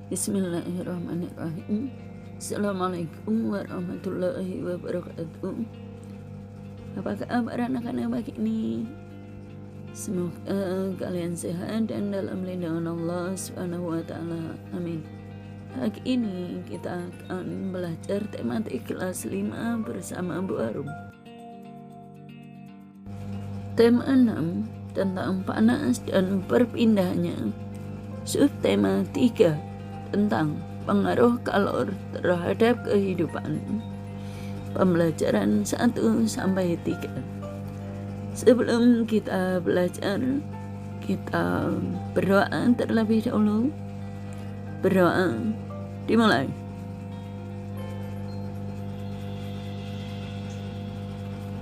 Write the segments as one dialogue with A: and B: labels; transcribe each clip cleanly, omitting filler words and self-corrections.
A: Bismillahirrahmanirrahim. Assalamualaikum warahmatullahi wabarakatuh. Apa kabar anak-anak pagi ini? Semoga kalian sehat dan dalam lindungan Allah Subhanahu wa Ta'ala. Amin. Hari ini kita akan belajar tematik kelas 5 bersama Bu Arum. Tema 6 tentang panas dan perpindahannya. Subtema 3 tentang pengaruh kalor terhadap kehidupan. Pembelajaran 1-3. Sebelum kita belajar, kita berdoa terlebih dahulu. Berdoa dimulai.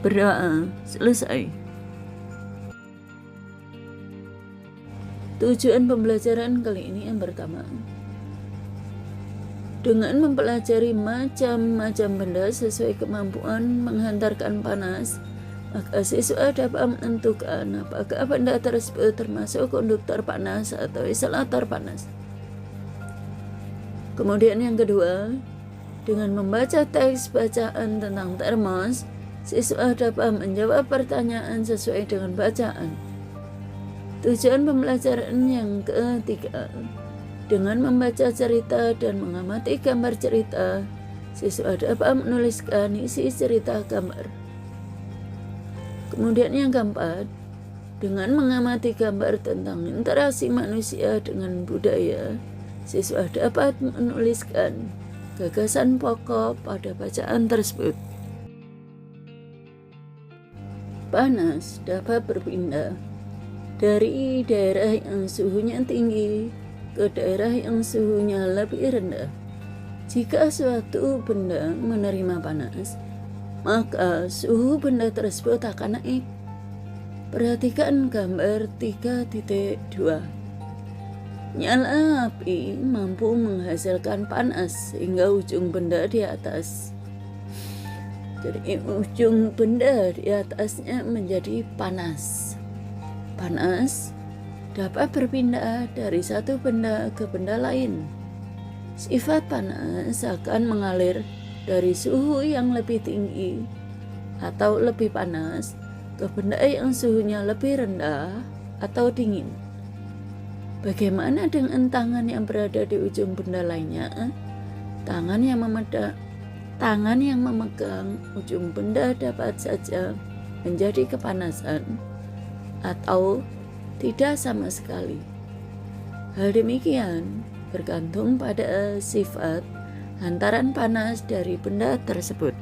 A: Berdoa selesai. Tujuan pembelajaran kali ini yang pertama, dengan mempelajari macam-macam benda sesuai kemampuan menghantarkan panas, maka siswa dapat menentukan apakah benda tersebut termasuk konduktor panas atau isolator panas. Kemudian yang kedua, dengan membaca teks bacaan tentang termos, siswa dapat menjawab pertanyaan sesuai dengan bacaan. Tujuan pembelajaran yang ketiga, dengan membaca cerita dan mengamati gambar cerita, siswa dapat menuliskan isi cerita gambar. Kemudian yang keempat, dengan mengamati gambar tentang interaksi manusia dengan budaya, siswa dapat menuliskan gagasan pokok pada bacaan tersebut. Panas dapat berpindah dari daerah yang suhunya tinggi ke daerah yang suhunya lebih rendah. Jika suatu benda menerima panas, maka suhu benda tersebut akan naik. Perhatikan gambar 3.2. Nyala api mampu menghasilkan panas sehingga ujung benda di atas. Jadi ujung benda di atasnya menjadi panas. Panas dapat berpindah dari satu benda ke benda lain. Sifat panas akan mengalir dari suhu yang lebih tinggi atau lebih panas ke benda yang suhunya lebih rendah atau dingin. Bagaimana dengan tangan yang berada di ujung benda lainnya? Tangan yang memegang ujung benda dapat saja menjadi kepanasan atau tidak sama sekali. Hal demikian bergantung pada sifat hantaran panas dari benda tersebut.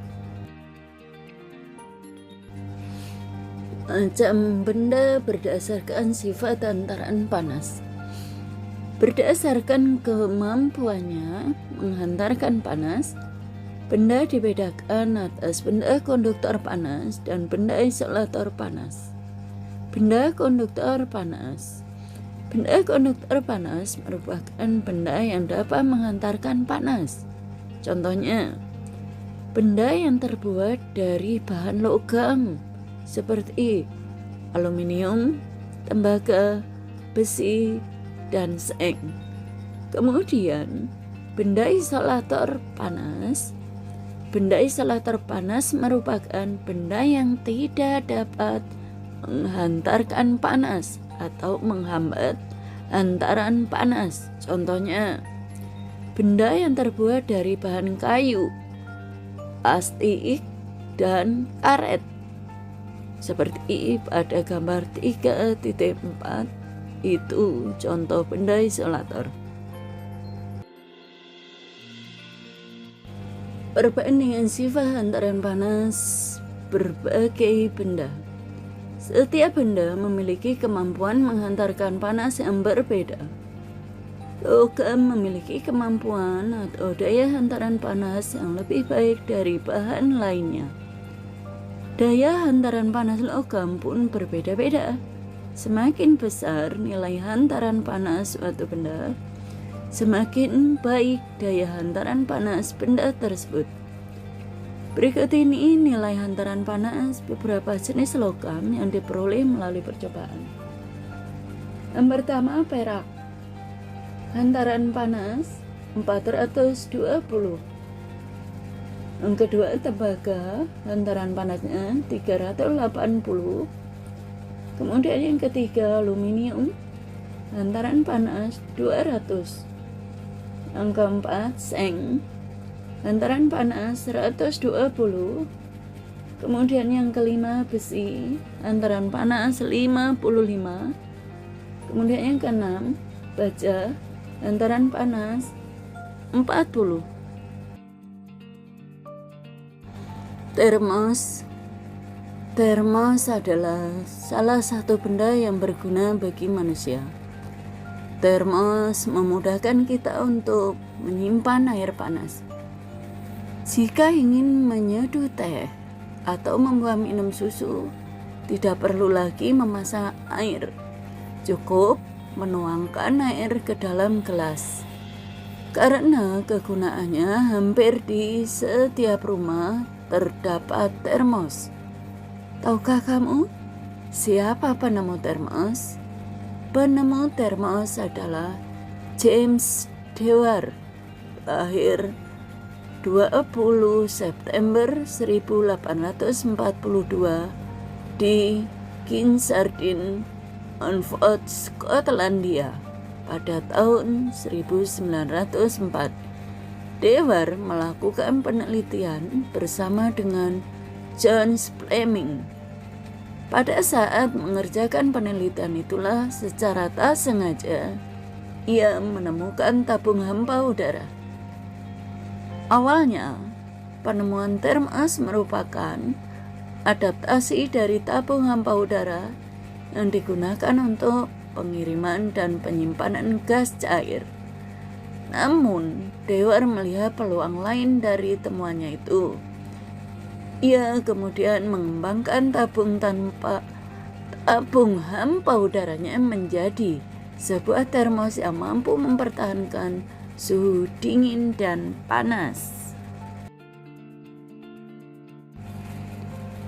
A: Macam benda berdasarkan sifat hantaran panas. Berdasarkan kemampuannya menghantarkan panas, benda dibedakan atas benda konduktor panas dan benda isolator panas. Benda konduktor panas. Benda konduktor panas merupakan benda yang dapat menghantarkan panas. Contohnya, benda yang terbuat dari bahan logam seperti aluminium, tembaga, besi, dan seng. Kemudian, benda isolator panas. Benda isolator panas merupakan benda yang tidak dapat menghantarkan panas atau menghambat hantaran panas. Contohnya, benda yang terbuat dari bahan kayu, plastik, dan karet. Seperti pada gambar 3.4, itu contoh benda isolator. Perbandingan sifat hantaran panas berbagai benda. Setiap benda memiliki kemampuan menghantarkan panas yang berbeda. Logam memiliki kemampuan atau daya hantaran panas yang lebih baik dari bahan lainnya. Daya hantaran panas logam pun berbeda-beda. Semakin besar nilai hantaran panas suatu benda, semakin baik daya hantaran panas benda tersebut. Berikut ini nilai hantaran panas beberapa jenis logam yang diperoleh melalui percobaan. Yang pertama, perak. Hantaran panas 420. Yang kedua tembaga, hantaran panasnya 380. Kemudian yang ketiga aluminium, hantaran panas 200. Yang keempat seng, hantaran panas 120. Kemudian yang kelima besi, hantaran panas 55. Kemudian yang keenam baja, hantaran panas 40. Termos adalah salah satu benda yang berguna bagi manusia. Termos memudahkan kita untuk menyimpan air panas. Jika ingin menyeduh teh atau membuat minum susu, tidak perlu lagi memasak air. Cukup menuangkan air ke dalam gelas. Karena kegunaannya hampir di setiap rumah terdapat termos. Tahukah kamu siapa penemu termos? Penemu termos adalah James Dewar, lahir 20 September 1842 di Kinsardine, Oxford, Skotlandia pada tahun 1904. Dewar melakukan penelitian bersama dengan John Fleming. Pada saat mengerjakan penelitian itulah secara tak sengaja ia menemukan tabung hampa udara. Awalnya, penemuan termos merupakan adaptasi dari tabung hampa udara yang digunakan untuk pengiriman dan penyimpanan gas cair. Namun, Dewar melihat peluang lain dari temuannya itu. Ia kemudian mengembangkan tabung hampa udaranya menjadi sebuah termos yang mampu mempertahankan suhu dingin dan panas.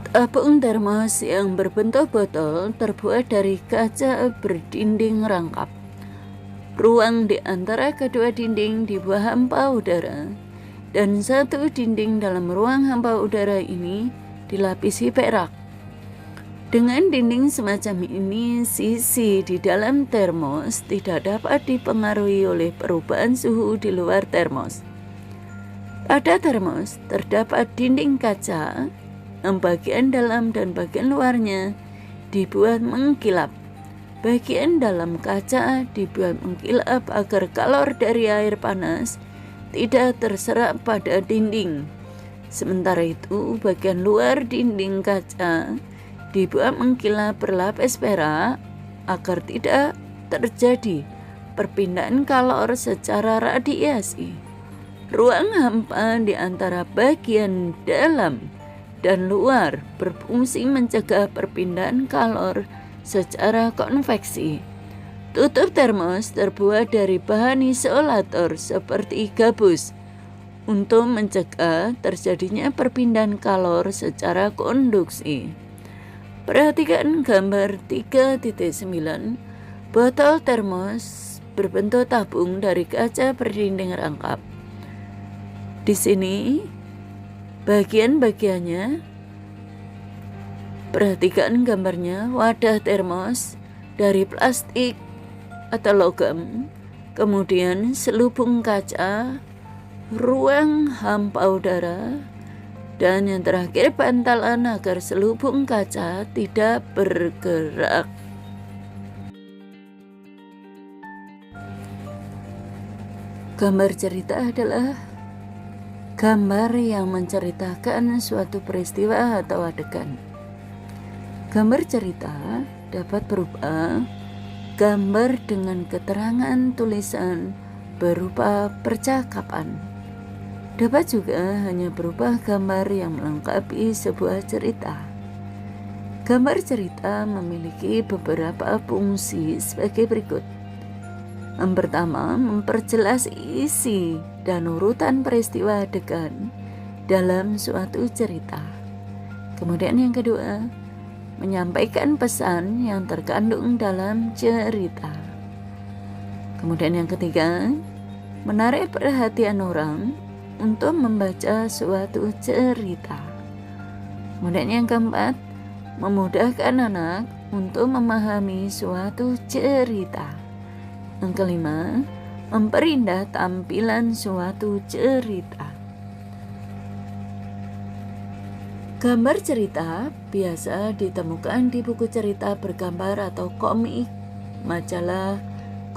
A: Tabung termos yang berbentuk botol terbuat dari kaca berdinding rangkap. Ruang di antara kedua dinding dibuat hampa udara, dan satu dinding dalam ruang hampa udara ini dilapisi perak. Dengan dinding semacam ini, sisi di dalam termos tidak dapat dipengaruhi oleh perubahan suhu di luar termos. Pada termos terdapat dinding kaca, yang bagian dalam dan bagian luarnya dibuat mengkilap. Bagian dalam kaca dibuat mengkilap agar kalor dari air panas tidak terserap pada dinding. Sementara itu, bagian luar dinding kaca dibuat mengkilap berlapis perak agar tidak terjadi perpindahan kalor secara radiasi. Ruang hampa di antara bagian dalam dan luar berfungsi mencegah perpindahan kalor secara konveksi. Tutup termos terbuat dari bahan isolator seperti gabus untuk mencegah terjadinya perpindahan kalor secara konduksi. Perhatikan gambar 3.9. Botol termos berbentuk tabung dari kaca berdinding rangkap. Di sini bagian-bagiannya, perhatikan gambarnya, wadah termos dari plastik atau logam, kemudian selubung kaca, ruang hampa udara, dan yang terakhir bantalan agar selubung kaca tidak bergerak. Gambar cerita adalah gambar yang menceritakan suatu peristiwa atau adegan. Gambar cerita dapat berupa gambar dengan keterangan tulisan berupa percakapan. Dapat juga hanya berupa gambar yang melengkapi sebuah cerita. Gambar cerita memiliki beberapa fungsi sebagai berikut. Yang pertama, memperjelas isi dan urutan peristiwa adegan dalam suatu cerita. Kemudian yang kedua, menyampaikan pesan yang terkandung dalam cerita. Kemudian yang ketiga, menarik perhatian orang untuk membaca suatu cerita. Kemudian yang keempat, memudahkan anak untuk memahami suatu cerita. Yang kelima, memperindah tampilan suatu cerita. Gambar cerita biasa ditemukan di buku cerita bergambar atau komik, majalah,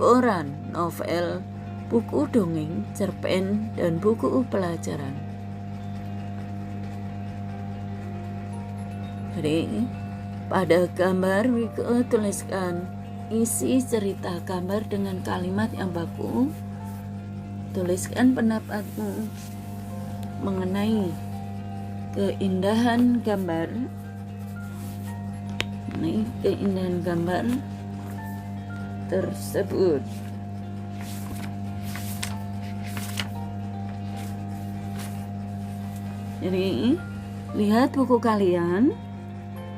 A: koran, novel, buku dongeng, cerpen, dan buku pelajaran. Jadi, pada gambar Wiko tuliskan isi cerita gambar dengan kalimat yang baku. Tuliskan pendapatmu mengenai keindahan gambar. Keindahan gambar tersebut. Jadi, lihat buku kalian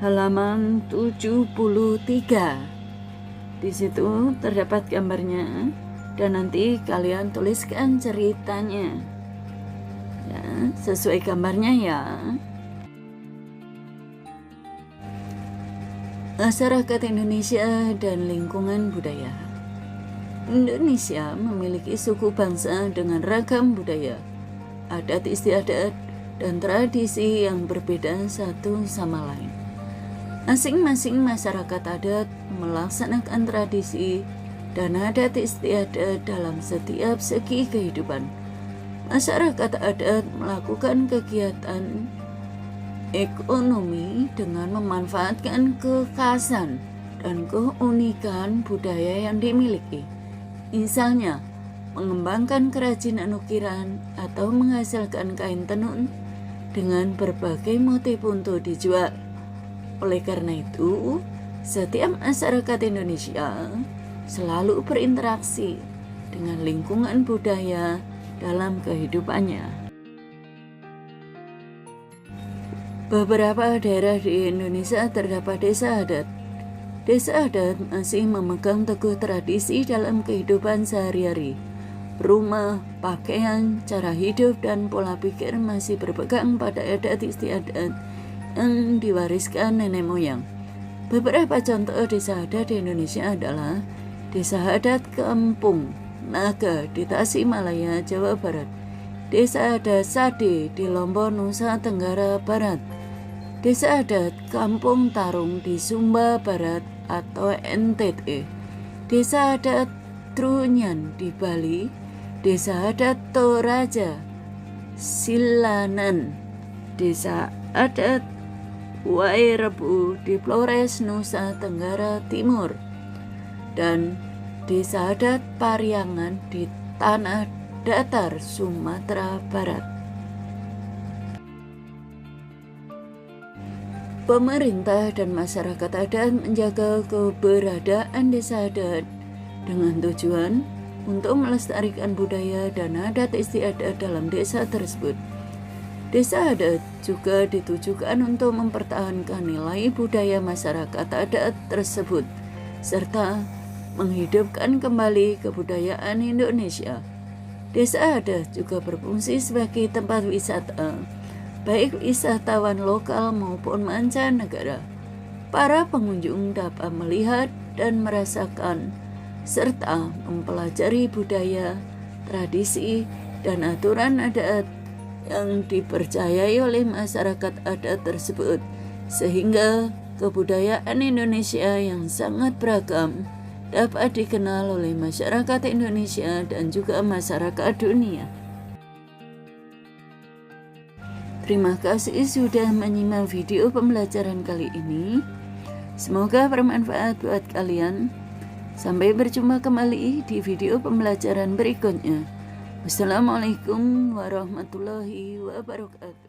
A: halaman 73. Di situ terdapat gambarnya dan nanti kalian tuliskan ceritanya. Ya, sesuai gambarnya ya. Masyarakat Indonesia dan lingkungan budaya. Indonesia memiliki suku bangsa dengan ragam budaya, adat istiadat, dan tradisi yang berbeda satu sama lain. Masing-masing masyarakat adat melaksanakan tradisi dan adat istiadat dalam setiap segi kehidupan. Masyarakat adat melakukan kegiatan ekonomi dengan memanfaatkan kekhasan dan keunikan budaya yang dimiliki. Misalnya, mengembangkan kerajinan ukiran atau menghasilkan kain tenun dengan berbagai motif untuk dijual. Oleh karena itu, setiap masyarakat Indonesia selalu berinteraksi dengan lingkungan budaya dalam kehidupannya. Beberapa daerah di Indonesia terdapat desa adat. Desa adat masih memegang teguh tradisi dalam kehidupan sehari-hari. Rumah, pakaian, cara hidup, dan pola pikir masih berpegang pada adat istiadat yang diwariskan nenek moyang. Beberapa contoh desa adat di Indonesia adalah Desa Adat Kampung Naga di Tasikmalaya, Jawa Barat, Desa Adat Sade di Lombok, Nusa Tenggara Barat, Desa Adat Kampung Tarung di Sumba Barat atau NTT, Desa Adat Trunyan di Bali, Desa Adat Toraja Silanan, Desa Adat Wairebo di Flores, Nusa Tenggara Timur, dan Desa Adat Pariangan di Tanah Datar, Sumatera Barat. Pemerintah dan masyarakat adat menjaga keberadaan desa adat dengan tujuan untuk melestarikan budaya dan adat istiadat dalam desa tersebut. Desa adat juga ditujukan untuk mempertahankan nilai budaya masyarakat adat tersebut, serta menghidupkan kembali kebudayaan Indonesia. Desa adat juga berfungsi sebagai tempat wisata, baik wisatawan lokal maupun mancanegara. Para pengunjung dapat melihat dan merasakan serta mempelajari budaya, tradisi, dan aturan adat yang dipercayai oleh masyarakat adat tersebut, sehingga kebudayaan Indonesia yang sangat beragam dapat dikenal oleh masyarakat Indonesia dan juga masyarakat dunia. Terima kasih sudah menyimak video pembelajaran kali ini. Semoga bermanfaat buat kalian. Sampai berjumpa kembali di video pembelajaran berikutnya. Wassalamualaikum warahmatullahi wabarakatuh.